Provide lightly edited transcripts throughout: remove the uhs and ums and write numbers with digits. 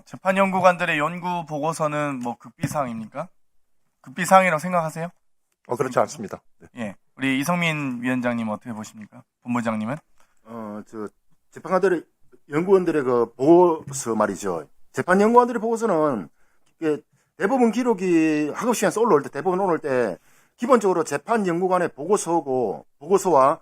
재판연구관들의 연구 보고서는 뭐 극비사항입니까? 극비사항이라고 생각하세요? 그렇지 않습니다. 네. 예. 우리 이성민 위원장님 어떻게 보십니까? 본부장님은? 재판관들의 연구원들의 그 보고서 말이죠. 재판연구원들의 보고서는 이게 대법원 기록이 학업 시간에서 올라올 때, 대법원 올라올 때 기본적으로 재판연구관의 보고서와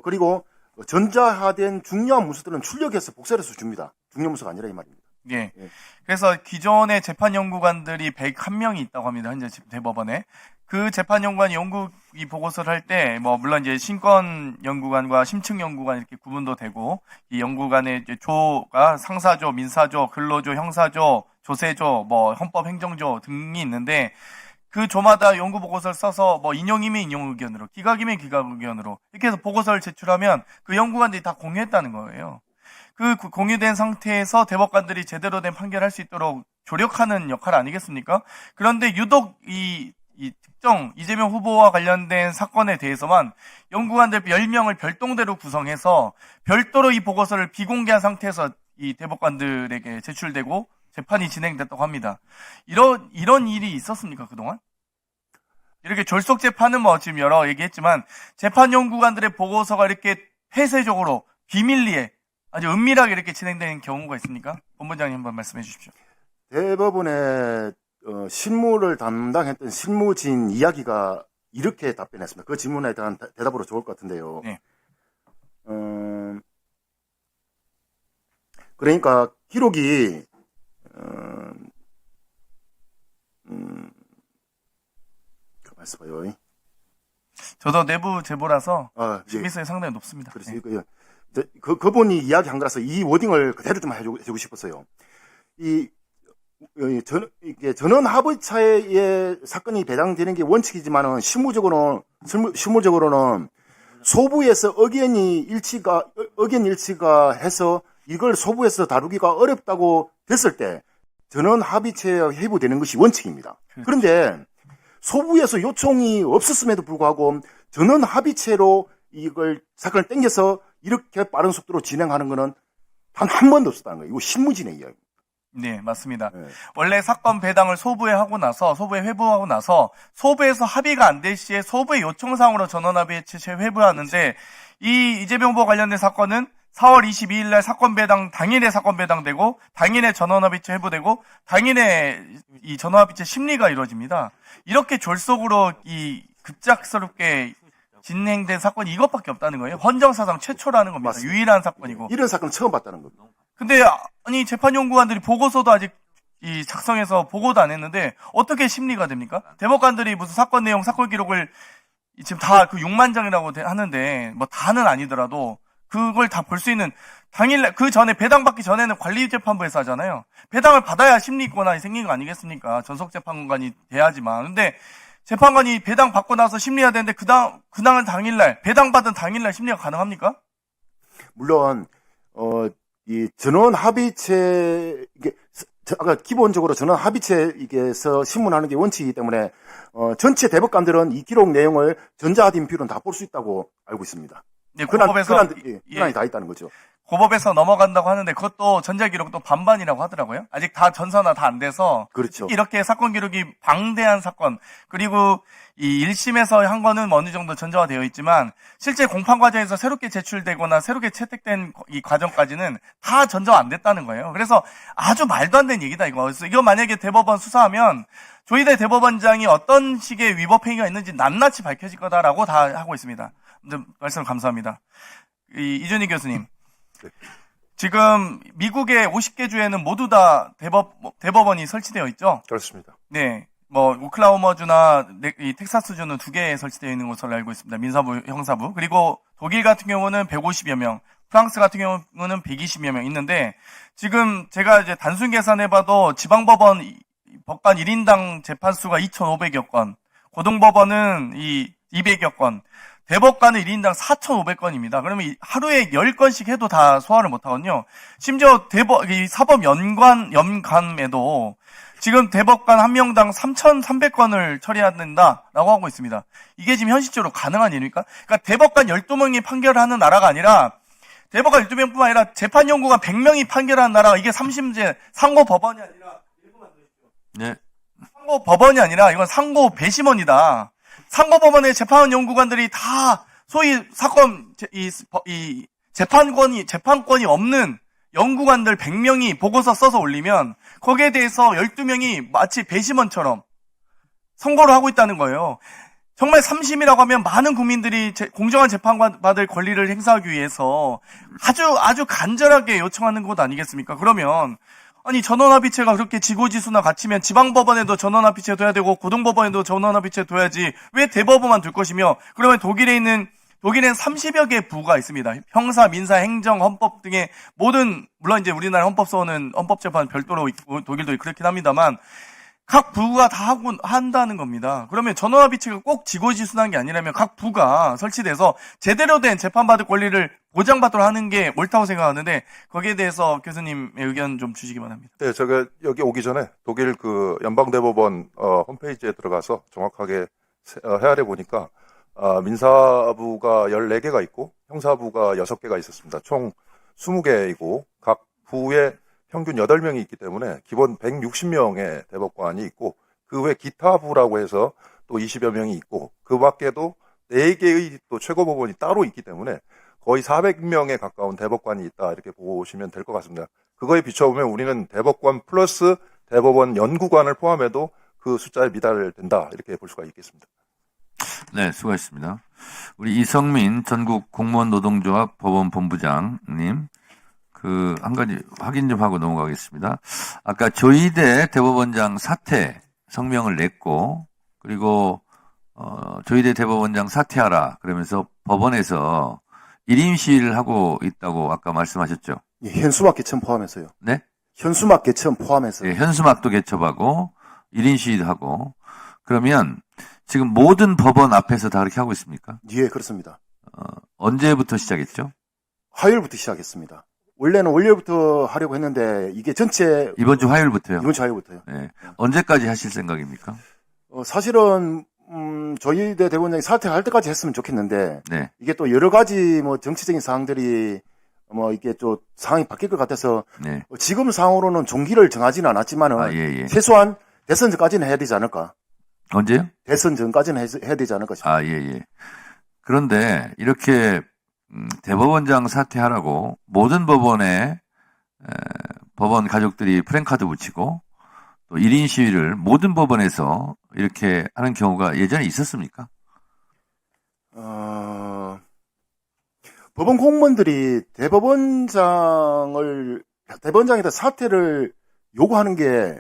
그리고 전자화된 중요한 문서들은 출력해서 복사를 해서 줍니다. 중요 문서가 아니라 이 말입니다. 예. 예. 그래서 기존의 재판연구관들이 101명이 있다고 합니다. 현재 대법원에. 그 재판연구관 연구 이 보고서를 할 때, 뭐, 물론 이제 신권연구관과 심층연구관 이렇게 구분도 되고, 이 연구관의 이제 조가 상사조, 민사조, 근로조, 형사조, 조세조, 뭐, 헌법행정조 등이 있는데, 그 조마다 연구 보고서를 써서 뭐 인용이면 인용 의견으로, 기각이면 기각 의견으로 이렇게 해서 보고서를 제출하면 그 연구관들이 다 공유했다는 거예요. 그 공유된 상태에서 대법관들이 제대로 된 판결할 수 있도록 조력하는 역할 아니겠습니까? 그런데 유독 이 특정 이재명 후보와 관련된 사건에 대해서만 연구관들 10명을 별동대로 구성해서 별도로 이 보고서를 비공개한 상태에서 이 대법관들에게 제출되고 재판이 진행됐다고 합니다. 이런 일이 있었습니까, 그동안? 이렇게 졸속 재판은 뭐 지금 여러 얘기했지만 재판 연구관들의 보고서가 이렇게 폐쇄적으로 비밀리에 아주 은밀하게 이렇게 진행되는 경우가 있습니까? 본부장님 한번 말씀해 주십시오. 대법원의 실무를 담당했던 실무진 이야기가 이렇게 답변했습니다. 그 질문에 대한 대답으로 좋을 것 같은데요. 네. 그러니까 기록이 가만 있어봐요. 저도 내부 제보라서 예. 신빙성이 상당히 높습니다. 그래서 네. 그분이 이야기한 거라서 이 워딩을 그대로 좀 해주고 싶었어요. 이게 전원 합의차의 사건이 배당되는 게 원칙이지만은 실무적으로는 소부에서 의견 일치가 해서 이걸 소부에서 다루기가 어렵다고 됐을 때 전원 합의체에 회부되는 것이 원칙입니다. 그런데 소부에서 요청이 없었음에도 불구하고 전원 합의체로 이걸 사건을 땡겨서 이렇게 빠른 속도로 진행하는 것은 단 한 번도 없었다는 거예요. 이거 실무진의 이야기. 네, 맞습니다. 네. 원래 사건 배당을 소부에 회부하고 나서 소부에서 합의가 안 될 시에 소부의 요청사항으로 전원합의체 회부하는데 이 이재명 후보 관련된 사건은 4월 22일 날 사건 배당 당일에 사건 배당되고 당일에 전원합의체 회부되고 당일에 이 전원합의체 심리가 이루어집니다. 이렇게 졸속으로 이 급작스럽게 진행된 사건이 이것밖에 없다는 거예요. 헌정사상 최초라는 겁니다. 맞습니다. 유일한 사건이고. 이런 사건 처음 봤다는 겁니다. 근데 아니 재판연구관들이 보고서도 아직 이 작성해서 보고도 안 했는데 어떻게 심리가 됩니까? 대법관들이 무슨 사건 내용, 사건 기록을 지금 다 그 6만 장이라고 하는데 뭐 다는 아니더라도 그걸 다 볼 수 있는 당일날 그 전에 배당받기 전에는 관리재판부에서 하잖아요. 배당을 받아야 심리권이 생긴 거 아니겠습니까? 전속재판관이 돼야지만. 근데 재판관이 배당 받고 나서 심리해야 되는데 당일날 배당받은 당일날 심리가 가능합니까? 물론 이 전원 합의체 아까 기본적으로 전원 합의체에서 신문하는 게 원칙이기 때문에 전체 대법관들은 이 기록 내용을 전자화된 비율은 다 볼 수 있다고 알고 있습니다. 네, 고법에서 근한이 다 있다는 거죠. 고법에서 넘어간다고 하는데 그것도 전자기록도 반반이라고 하더라고요. 아직 다 전산화 다 안 돼서 그렇죠. 이렇게 사건 기록이 방대한 사건 그리고 이 1심에서 한 거는 어느 정도 전자화되어 있지만 실제 공판 과정에서 새롭게 제출되거나 새롭게 채택된 이 과정까지는 다 전자화 안 됐다는 거예요. 그래서 아주 말도 안 되는 얘기다 이거. 그래서 이거 만약에 대법원 수사하면 조희대 대법원장이 어떤 식의 위법 행위가 있는지 낱낱이 밝혀질 거다라고 다 하고 있습니다. 말씀 감사합니다. 이준희 교수님. 지금 미국의 50개 주에는 모두 다 대법원이 설치되어 있죠? 그렇습니다. 네. 뭐 오클라호마주나 이 텍사스주는 2개 설치되어 있는 것으로 알고 있습니다. 민사부, 형사부. 그리고 독일 같은 경우는 150여 명, 프랑스 같은 경우는 120여 명 있는데 지금 제가 이제 단순 계산해봐도 지방법원 법관 1인당 재판수가 2,500여 건, 고등법원은 200여 건, 대법관은 1인당 4,500건입니다. 그러면 하루에 10건씩 해도 다 소화를 못하거든요. 심지어 이 사법 연관에도 지금 대법관 한 명당 3,300건을 처리해야 된다라고 하고 있습니다. 이게 지금 현실적으로 가능한 일입니까? 그러니까 대법관 12명이 판결을 하는 나라가 아니라 대법관 12명뿐만 아니라 재판연구관 100명이 판결한 나라가 이게 3심제 상고법원이 아니라 네. 상고법원이 아니라 이건 상고 배심원이다. 상고법원의 재판연구관들이 다 소위 사건 이 재판권이 없는 연구관들 100명이 보고서 써서 올리면 거기에 대해서 12명이 마치 배심원처럼 선고를 하고 있다는 거예요. 정말 3심이라고 하면 많은 국민들이 공정한 재판 받을 권리를 행사하기 위해서 아주 간절하게 요청하는 것 아니겠습니까? 그러면 아니 전원합의체가 그렇게 지고지수나 같이면 지방법원에도 전원합의체 둬야 되고 고등법원에도 전원합의체 둬야지 왜 대법원만 둘 것이며 독일에는 30여 개 부가 있습니다. 형사, 민사, 행정, 헌법 등의 모든 물론 이제 우리나라 헌법소원은 헌법재판 별도로 있고 독일도 그렇긴 합니다만 각 부가 다 한다는 겁니다. 그러면 전원합의체가 꼭 지고지순한 게 아니라면 각 부가 설치돼서 제대로 된 재판받을 권리를 보장받도록 하는 게 옳다고 생각하는데 거기에 대해서 교수님의 의견 좀 주시기 바랍니다. 네, 제가 여기 오기 전에 독일 그 연방대법원 홈페이지에 들어가서 정확하게 헤아려 보니까 민사부가 14개가 있고 형사부가 6개가 있었습니다. 총 20개이고 각 부에 평균 8명이 있기 때문에 기본 160명의 대법관이 있고 그 외 기타 부라고 해서 또 20여 명이 있고 그 밖에도 4개의 또 최고법원이 따로 있기 때문에 거의 400명에 가까운 대법관이 있다 이렇게 보시면 될 것 같습니다. 그거에 비춰보면 우리는 대법관 플러스 대법원 연구관을 포함해도 그 숫자에 미달된다 이렇게 볼 수가 있겠습니다. 네, 수고하셨습니다. 우리 이성민 전국 공무원 노동조합 법원본부장님, 한 가지 확인 좀 하고 넘어가겠습니다. 아까 조희대 대법원장 사퇴 성명을 냈고, 그리고, 조희대 대법원장 사퇴하라. 그러면서 법원에서 1인 시위를 하고 있다고 아까 말씀하셨죠? 예, 현수막 개천 포함해서요. 네? 현수막 개천 포함해서. 네, 현수막도 개첩하고, 1인 시위도 하고, 그러면 지금 모든 법원 앞에서 다 그렇게 하고 있습니까? 예, 그렇습니다. 언제부터 시작했죠? 화요일부터 시작했습니다. 원래는 월요일부터 하려고 했는데 이게 전체 이번 주 화요일부터요? 이번 주 화요일부터요. 네. 언제까지 하실 생각입니까? 사실은 조희대 대법원장이 사퇴할 때까지 했으면 좋겠는데 네. 이게 또 여러 가지 뭐 정치적인 사항들이 이게 좀 상황이 바뀔 것 같아서 네. 지금 상황으로는 종기를 정하지는 않았지만은 예. 최소한 대선 전까지는 해야 되지 않을까? 언제요? 대선 전까지는 해야 되지 않을까 싶어요. 예. 그런데 이렇게 대법원장 사퇴하라고 모든 법원에 법원 가족들이 프랜카드 붙이고 또 1인 시위를 모든 법원에서 이렇게 하는 경우가 예전에 있었습니까? 법원 공무원들이 대법원장에다 사퇴를 요구하는 게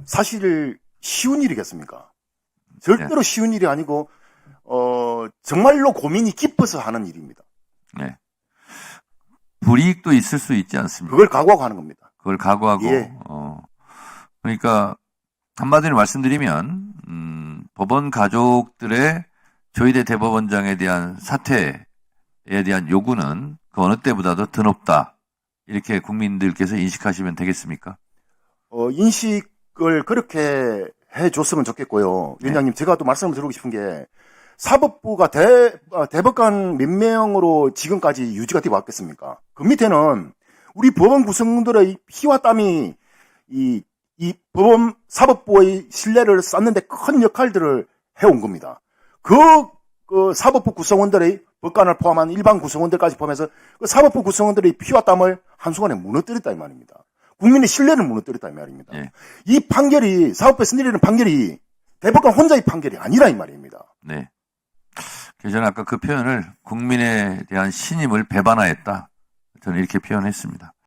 사실 쉬운 일이겠습니까? 절대로 쉬운 일이 아니고 정말로 고민이 깊어서 하는 일입니다. 네. 불이익도 있을 수 있지 않습니까? 그걸 각오하고 하는 겁니다. 그걸 각오하고, 예. 그러니까, 한마디로 말씀드리면, 법원 가족들의 조희대 대법원장에 대한 사퇴에 대한 요구는 그 어느 때보다도 더 높다. 이렇게 국민들께서 인식하시면 되겠습니까? 인식을 그렇게 해줬으면 좋겠고요. 위원장님, 제가 또 말씀을 드리고 싶은 게, 사법부가 대법관 몇 명으로 지금까지 유지가 되어 왔겠습니까? 그 밑에는 우리 법원 구성원들의 피와 땀이 이 사법부의 신뢰를 쌓는데 큰 역할들을 해온 겁니다. 그 사법부 구성원들의 법관을 포함한 일반 구성원들까지 포함해서 그 사법부 구성원들의 피와 땀을 한순간에 무너뜨렸다 이 말입니다. 국민의 신뢰를 무너뜨렸다 이 말입니다. 예. 이 판결이 사법부에서 내리는 판결이 대법관 혼자의 판결이 아니라 이 말입니다. 네. 그래서 저는 아까 그 표현을 국민에 대한 신임을 배반하였다. 저는 이렇게 표현했습니다.